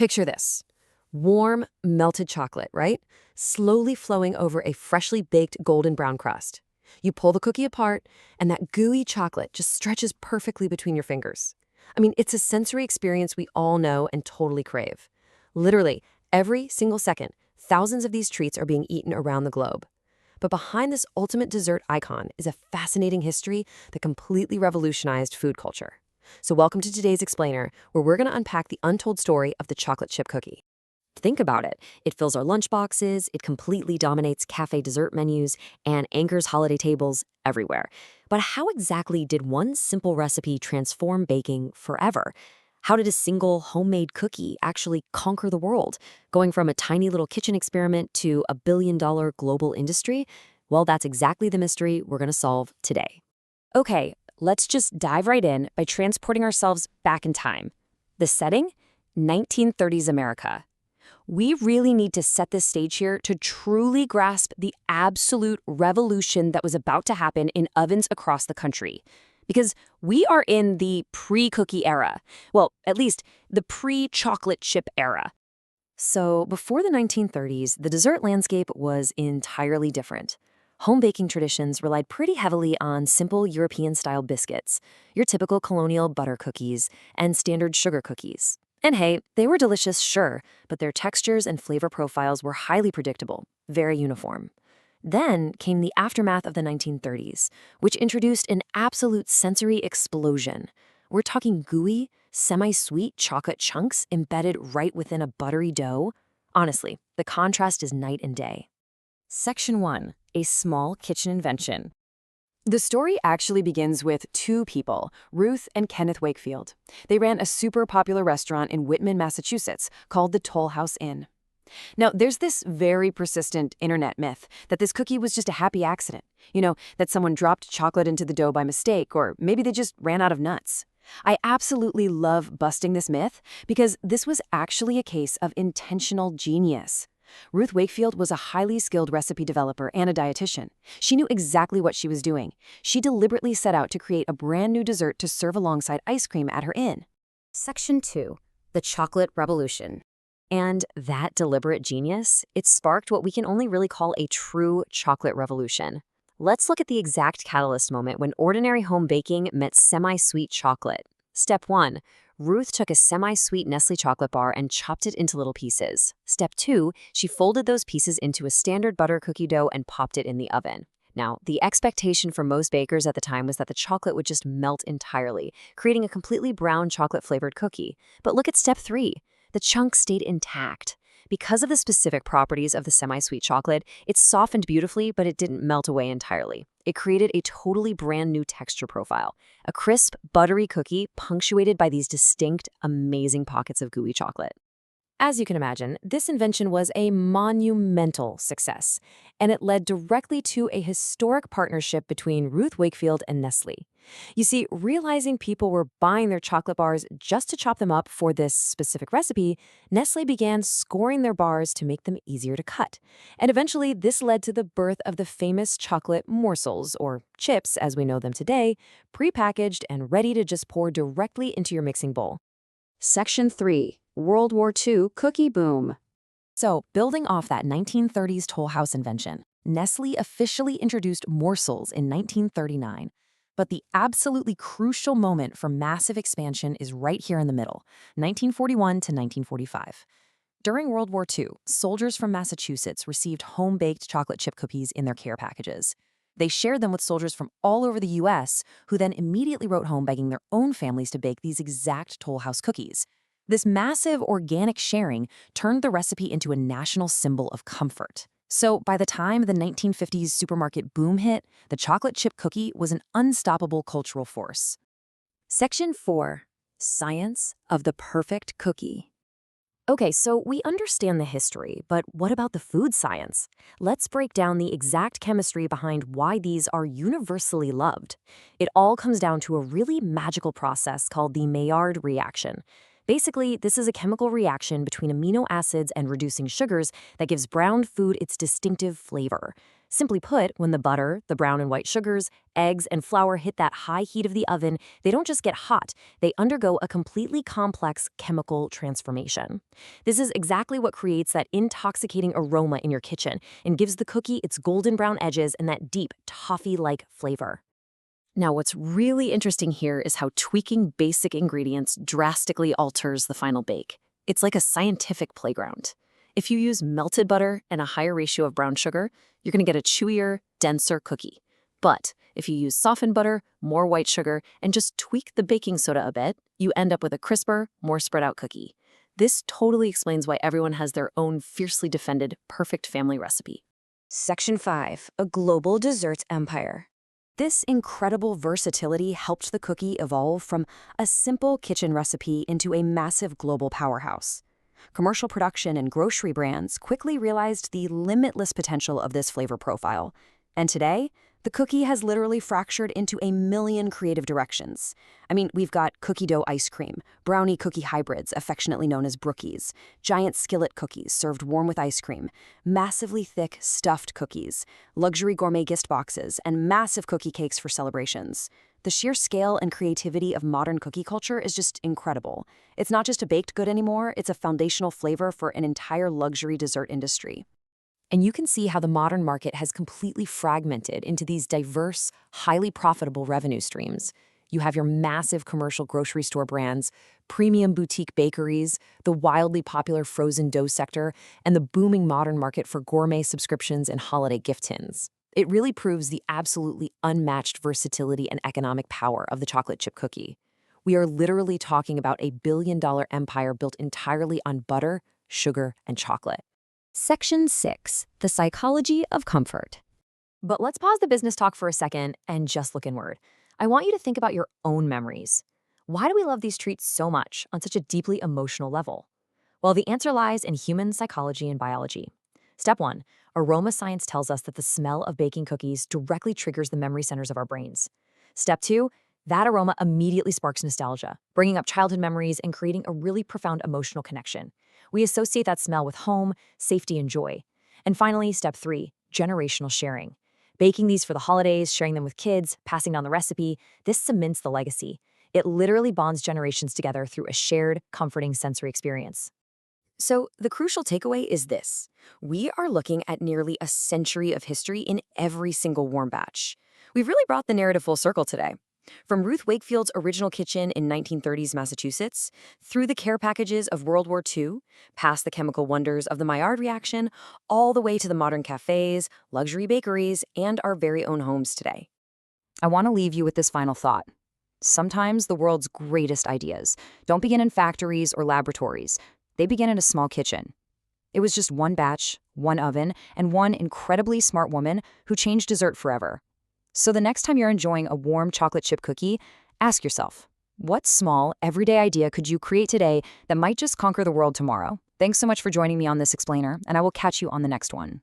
Picture this. Warm, melted chocolate, right? Slowly flowing over a freshly baked golden brown crust. You pull the cookie apart, and that gooey chocolate just stretches perfectly between your fingers. I mean, it's a sensory experience we all know and totally crave. Literally, every single second, thousands of these treats are being eaten around the globe. But behind this ultimate dessert icon is a fascinating history that completely revolutionized food culture. So welcome to today's Explainer, where we're going to unpack the untold story of the chocolate chip cookie. Think about it. It fills our lunchboxes, it completely dominates cafe dessert menus, and anchors holiday tables everywhere. But how exactly did one simple recipe transform baking forever? How did a single homemade cookie actually conquer the world, going from a tiny little kitchen experiment to a billion-dollar global industry? Well, that's exactly the mystery we're going to solve today. Okay, let's just dive right in by transporting ourselves back in time. The setting? 1930s America. We really need to set this stage here to truly grasp the absolute revolution that was about to happen in ovens across the country. Because we are in the pre-cookie era. Well, at least the pre-chocolate chip era. So before the 1930s, the dessert landscape was entirely different. Home baking traditions relied pretty heavily on simple European-style biscuits, your typical colonial butter cookies, and standard sugar cookies. And hey, they were delicious, sure, but their textures and flavor profiles were highly predictable, very uniform. Then came the aftermath of the 1930s, which introduced an absolute sensory explosion. We're talking gooey, semi-sweet chocolate chunks embedded right within a buttery dough. Honestly, the contrast is night and day. Section 1. A small kitchen invention. The story actually begins with two people, Ruth and Kenneth Wakefield. They ran a super popular restaurant in Whitman, Massachusetts, called the Toll House Inn. Now, there's this very persistent internet myth that this cookie was just a happy accident. That someone dropped chocolate into the dough by mistake, or maybe they just ran out of nuts. I absolutely love busting this myth because this was actually a case of intentional genius. Ruth Wakefield was a highly skilled recipe developer and a dietitian. She knew exactly what she was doing. She deliberately set out to create a brand new dessert to serve alongside ice cream at her inn. Section 2. The Chocolate Revolution. And that deliberate genius, it sparked what we can only really call a true chocolate revolution. Let's look at the exact catalyst moment when ordinary home baking met semi-sweet chocolate. Step 1. Ruth took a semi-sweet Nestlé chocolate bar and chopped it into little pieces. Step 2. She folded those pieces into a standard butter cookie dough and popped it in the oven. Now, the expectation for most bakers at the time was that the chocolate would just melt entirely, creating a completely brown chocolate-flavored cookie. But look at Step 3. The chunk stayed intact. Because of the specific properties of the semi-sweet chocolate, it softened beautifully, but it didn't melt away entirely. It created a totally brand new texture profile, a crisp, buttery cookie punctuated by these distinct, amazing pockets of gooey chocolate. As you can imagine, this invention was a monumental success, and it led directly to a historic partnership between Ruth Wakefield and Nestlé. You see, realizing people were buying their chocolate bars just to chop them up for this specific recipe, Nestlé began scoring their bars to make them easier to cut. And eventually, this led to the birth of the famous chocolate morsels, or chips as we know them today, prepackaged and ready to just pour directly into your mixing bowl. Section 3. World War II Cookie Boom. So, building off that 1930s Toll House invention, Nestlé officially introduced morsels in 1939. But the absolutely crucial moment for massive expansion is right here in the middle, 1941 to 1945. During World War II, soldiers from Massachusetts received home-baked chocolate chip cookies in their care packages. They shared them with soldiers from all over the U.S., who then immediately wrote home begging their own families to bake these exact Toll House cookies. This massive organic sharing turned the recipe into a national symbol of comfort. So by the time the 1950s supermarket boom hit, the chocolate chip cookie was an unstoppable cultural force. Section 4. Science of the Perfect Cookie. Okay, so we understand the history, but what about the food science? Let's break down the exact chemistry behind why these are universally loved. It all comes down to a really magical process called the Maillard reaction. Basically, this is a chemical reaction between amino acids and reducing sugars that gives brown food its distinctive flavor. Simply put, when the butter, the brown and white sugars, eggs, and flour hit that high heat of the oven, they don't just get hot, they undergo a completely complex chemical transformation. This is exactly what creates that intoxicating aroma in your kitchen and gives the cookie its golden brown edges and that deep, toffee-like flavor. Now, what's really interesting here is how tweaking basic ingredients drastically alters the final bake. It's like a scientific playground. If you use melted butter and a higher ratio of brown sugar, you're going to get a chewier, denser cookie. But if you use softened butter, more white sugar, and just tweak the baking soda a bit, you end up with a crisper, more spread out cookie. This totally explains why everyone has their own fiercely defended, perfect family recipe. Section 5. A global dessert empire. This incredible versatility helped the cookie evolve from a simple kitchen recipe into a massive global powerhouse. Commercial production and grocery brands quickly realized the limitless potential of this flavor profile. And today, the cookie has literally fractured into a million creative directions. I mean, we've got cookie dough ice cream, brownie cookie hybrids, affectionately known as brookies, giant skillet cookies served warm with ice cream, massively thick stuffed cookies, luxury gourmet gift boxes, and massive cookie cakes for celebrations. The sheer scale and creativity of modern cookie culture is just incredible. It's not just a baked good anymore, it's a foundational flavor for an entire luxury dessert industry. And you can see how the modern market has completely fragmented into these diverse, highly profitable revenue streams. You have your massive commercial grocery store brands, premium boutique bakeries, the wildly popular frozen dough sector, and the booming modern market for gourmet subscriptions and holiday gift tins. It really proves the absolutely unmatched versatility and economic power of the chocolate chip cookie. We are literally talking about a billion-dollar empire built entirely on butter, sugar, and chocolate. Section 6. The psychology of comfort. But let's pause the business talk for a second and just look inward. I want you to think about your own memories. Why do we love these treats so much on such a deeply emotional level? Well, the answer lies in human psychology and biology. Step 1. Aroma science tells us that the smell of baking cookies directly triggers the memory centers of our brains. Step 2. That aroma immediately sparks nostalgia, bringing up childhood memories and creating a really profound emotional connection. We associate that smell with home, safety, and joy. And finally, step 3, generational sharing. Baking these for the holidays, sharing them with kids, passing down the recipe, this cements the legacy. It literally bonds generations together through a shared, comforting sensory experience. So the crucial takeaway is this. We are looking at nearly a century of history in every single warm batch. We've really brought the narrative full circle today. From Ruth Wakefield's original kitchen in 1930s Massachusetts, through the care packages of World War II, past the chemical wonders of the Maillard reaction, all the way to the modern cafes, luxury bakeries, and our very own homes today. I want to leave you with this final thought. Sometimes the world's greatest ideas don't begin in factories or laboratories. They begin in a small kitchen. It was just one batch, one oven, and one incredibly smart woman who changed dessert forever. So the next time you're enjoying a warm chocolate chip cookie, ask yourself, what small, everyday idea could you create today that might just conquer the world tomorrow? Thanks so much for joining me on this explainer, and I will catch you on the next one.